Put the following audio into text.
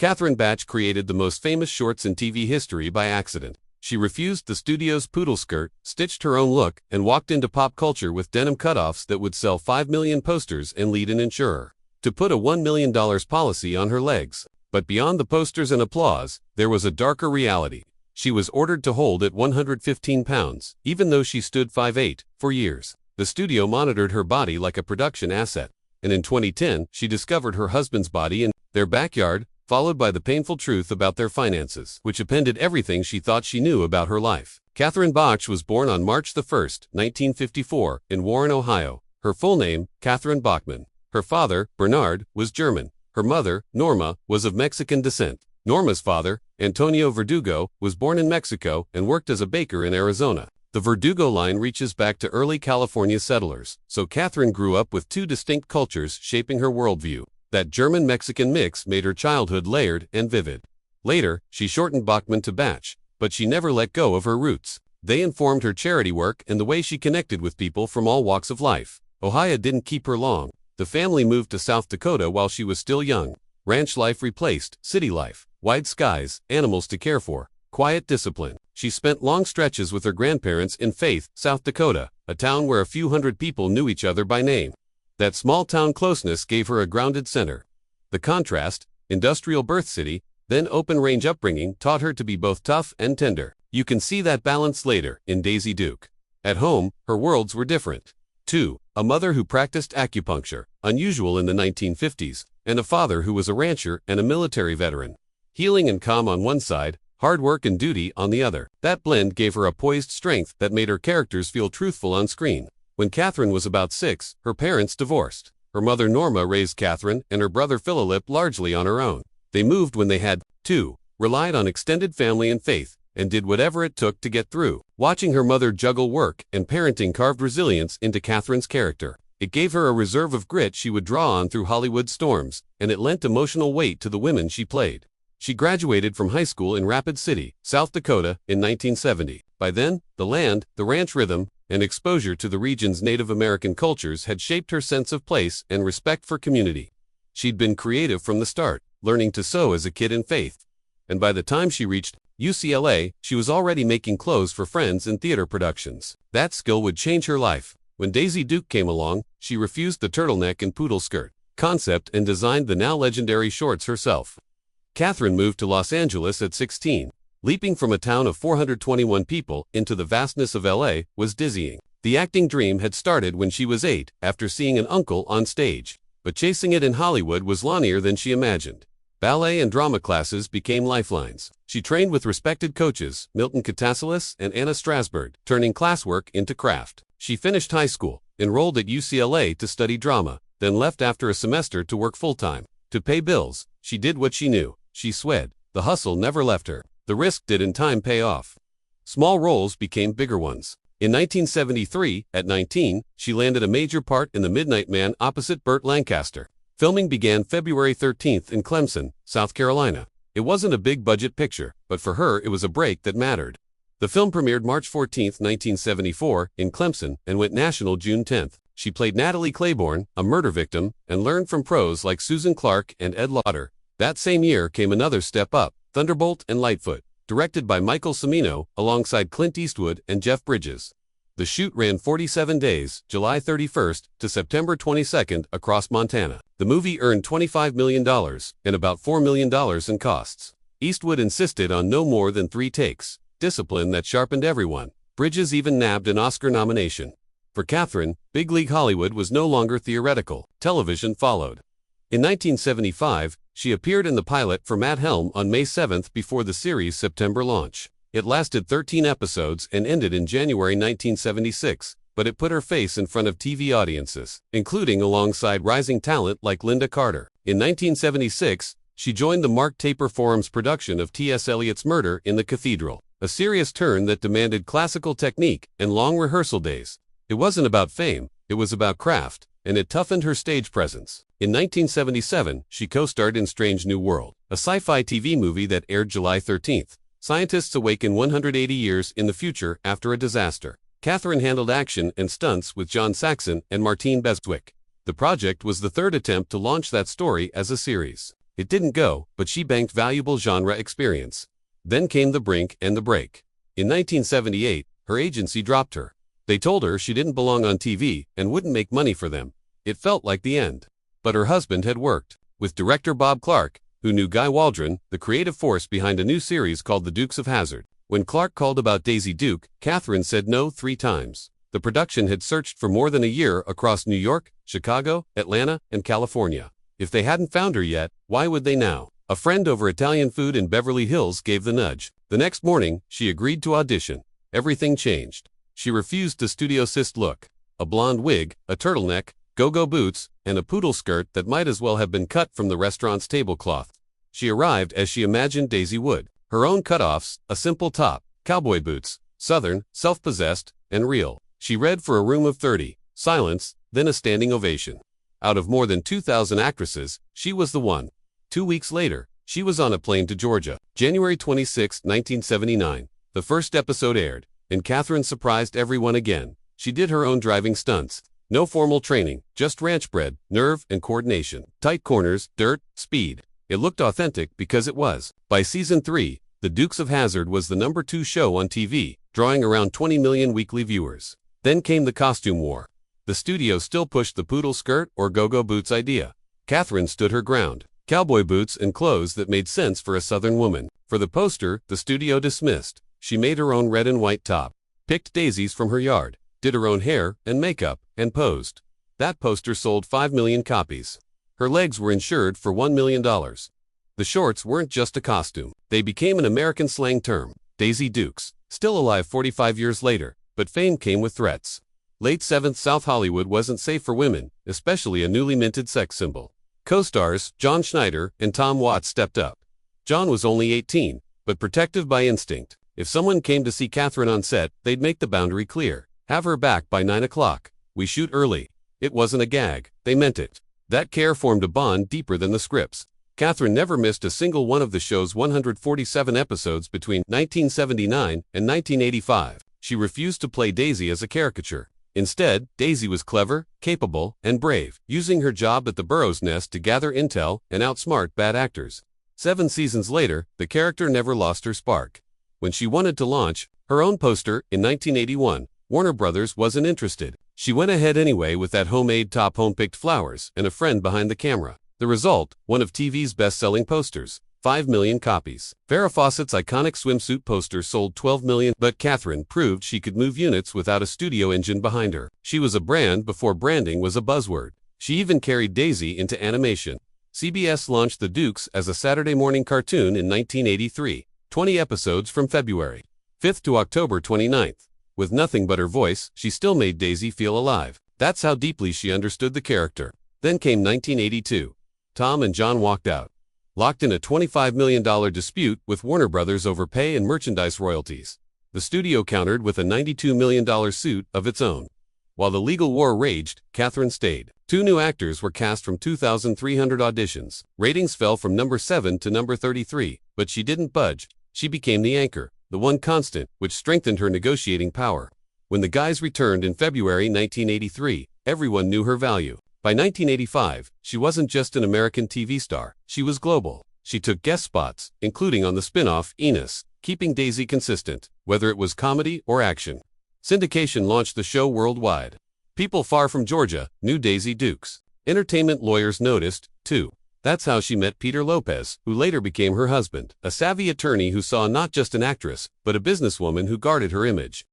Catherine Bach created the most famous shorts in TV history by accident. She refused the studio's poodle skirt, stitched her own look, and walked into pop culture with denim cutoffs that would sell 5 million posters and lead an insurer to put a $1 million policy on her legs. But beyond the posters and applause, there was a darker reality. She was ordered to hold at 115 pounds, even though she stood 5'8", for years. The studio monitored her body like a production asset. And in 2010, she discovered her husband's body in their backyard, followed by the painful truth about their finances, which appended everything she thought she knew about her life. Catherine Bach was born on March 1, 1954, in Warren, Ohio. Her full name, Catherine Bachmann. Her father, Bernard, was German. Her mother, Norma, was of Mexican descent. Norma's father, Antonio Verdugo, was born in Mexico and worked as a baker in Arizona. The Verdugo line reaches back to early California settlers, so Catherine grew up with two distinct cultures shaping her worldview. That German-Mexican mix made her childhood layered and vivid. Later, she shortened Bachmann to Bach, but she never let go of her roots. They informed her charity work and the way she connected with people from all walks of life. Ohio didn't keep her long. The family moved to South Dakota while she was still young. Ranch life replaced city life. Wide skies, animals to care for, quiet discipline. She spent long stretches with her grandparents in Faith, South Dakota, a town where a few hundred people knew each other by name. That small-town closeness gave her a grounded center. The contrast, industrial birth city, then open-range upbringing taught her to be both tough and tender. You can see that balance later in Daisy Duke. At home, her worlds were different. 2. A mother who practiced acupuncture, unusual in the 1950s, and a father who was a rancher and a military veteran. Healing and calm on one side, hard work and duty on the other. That blend gave her a poised strength that made her characters feel truthful on screen. When Catherine was about 6, her parents divorced. Her mother Norma raised Catherine and her brother Philip largely on her own. They moved when they had 2, relied on extended family and faith, and did whatever it took to get through. Watching her mother juggle work and parenting carved resilience into Catherine's character. It gave her a reserve of grit she would draw on through Hollywood storms, and it lent emotional weight to the women she played. She graduated from high school in Rapid City, South Dakota, in 1970. By then, the land, the ranch rhythm, and exposure to the region's Native American cultures had shaped her sense of place and respect for community. She'd been creative from the start, learning to sew as a kid in Faith. And by the time she reached UCLA, she was already making clothes for friends in theater productions. That skill would change her life. When Daisy Duke came along, she refused the turtleneck and poodle skirt concept and designed the now legendary shorts herself. Catherine moved to Los Angeles at 16. Leaping from a town of 421 people into the vastness of LA was dizzying. The acting dream had started when she was 8, after seeing an uncle on stage. But chasing it in Hollywood was lonelier than she imagined. Ballet and drama classes became lifelines. She trained with respected coaches, Milton Katasolis and Anna Strasberg, turning classwork into craft. She finished high school, enrolled at UCLA to study drama, then left after a semester to work full-time. To pay bills, she did what she knew. She swed. The hustle never left her. The risk did in time pay off. Small roles became bigger ones. In 1973, at 19, she landed a major part in The Midnight Man opposite Burt Lancaster. Filming began February 13th in Clemson, South Carolina. It wasn't a big-budget picture, but for her it was a break that mattered. The film premiered March 14, 1974, in Clemson and went national June 10. She played Natalie Claiborne, a murder victim, and learned from pros like Susan Clark and Ed Lauder. That same year came another step up, Thunderbolt and Lightfoot, directed by Michael Cimino, alongside Clint Eastwood and Jeff Bridges. The shoot ran 47 days, July 31st to September 22nd, across Montana. The movie earned $25 million and about $4 million in costs. Eastwood insisted on no more than 3 takes, discipline that sharpened everyone. Bridges even nabbed an Oscar nomination. For Catherine, big league Hollywood was no longer theoretical. Television followed. In 1975, she appeared in the pilot for Matt Helm on May 7th before the series' September launch. It lasted 13 episodes and ended in January 1976, but it put her face in front of TV audiences, including alongside rising talent like Linda Carter. In 1976, she joined the Mark Taper Forum's production of T.S. Eliot's Murder in the Cathedral, a serious turn that demanded classical technique and long rehearsal days. It wasn't about fame, it was about craft, and it toughened her stage presence. In 1977, she co-starred in Strange New World, a sci-fi TV movie that aired July 13th. Scientists awaken 180 years in the future after a disaster. Catherine handled action and stunts with John Saxon and Martine Beswick. The project was the third attempt to launch that story as a series. It didn't go, but she banked valuable genre experience. Then came The Brink and The Break. In 1978, her agency dropped her. They told her she didn't belong on TV and wouldn't make money for them. It felt like the end. But her husband had worked with director Bob Clark, who knew Guy Waldron, the creative force behind a new series called The Dukes of Hazzard. When Clark called about Daisy Duke, Catherine said no 3 times. The production had searched for more than a year across New York, Chicago, Atlanta, and California. If they hadn't found her yet, why would they now? A friend over Italian food in Beverly Hills gave the nudge. The next morning, she agreed to audition. Everything changed. She refused the studio-cist look. A blonde wig, a turtleneck, go-go boots, and a poodle skirt that might as well have been cut from the restaurant's tablecloth. She arrived as she imagined Daisy would. Her own cutoffs, a simple top, cowboy boots, southern, self-possessed, and real. She read for a room of 30, silence, then a standing ovation. Out of more than 2,000 actresses, she was the one. 2 weeks later, she was on a plane to Georgia. January 26, 1979. The first episode aired, and Catherine surprised everyone again. She did her own driving stunts. No formal training, just ranch bred, nerve, and coordination. Tight corners, dirt, speed. It looked authentic because it was. By season 3, The Dukes of Hazzard was the #2 show on TV, drawing around 20 million weekly viewers. Then came the costume war. The studio still pushed the poodle skirt or go-go boots idea. Catherine stood her ground. Cowboy boots and clothes that made sense for a Southern woman. For the poster, the studio dismissed. She made her own red and white top, picked daisies from her yard, did her own hair and makeup, and posed. That poster sold 5 million copies. Her legs were insured for $1 million. The shorts weren't just a costume. They became an American slang term. Daisy Dukes. Still alive 45 years later, but fame came with threats. Late 7th South Hollywood wasn't safe for women, especially a newly minted sex symbol. Co-stars John Schneider and Tom Watts stepped up. John was only 18, but protective by instinct. If someone came to see Catherine on set, they'd make the boundary clear. Have her back by 9 o'clock. We shoot early. It wasn't a gag. They meant it. That care formed a bond deeper than the scripts. Catherine never missed a single one of the show's 147 episodes between 1979 and 1985. She refused to play Daisy as a caricature. Instead, Daisy was clever, capable, and brave, using her job at the Burroughs Nest to gather intel and outsmart bad actors. 7 seasons later, the character never lost her spark. When she wanted to launch her own poster in 1981, Warner Brothers wasn't interested. She went ahead anyway with that homemade top, home-picked flowers, and a friend behind the camera. The result, one of TV's best-selling posters. 5 million copies. Farrah Fawcett's iconic swimsuit poster sold 12 million, but Catherine proved she could move units without a studio engine behind her. She was a brand before branding was a buzzword. She even carried Daisy into animation. CBS launched The Dukes as a Saturday morning cartoon in 1983. 20 episodes from February 5th to October 29th. With nothing but her voice, she still made Daisy feel alive. That's how deeply she understood the character. Then came 1982. Tom and John walked out, locked in a $25 million dispute with Warner Brothers over pay and merchandise royalties. The studio countered with a $92 million suit of its own. While the legal war raged, Catherine stayed. 2 new actors were cast from 2,300 auditions. Ratings fell from number 7 to number 33, but she didn't budge. She became the anchor, the one constant, which strengthened her negotiating power. When the guys returned in February 1983, everyone knew her value. By 1985, she wasn't just an American TV star, she was global. She took guest spots, including on the spin-off Enos, keeping Daisy consistent, whether it was comedy or action. Syndication launched the show worldwide. People far from Georgia knew Daisy Dukes. Entertainment lawyers noticed, too. That's how she met Peter Lopez, who later became her husband, a savvy attorney who saw not just an actress, but a businesswoman who guarded her image.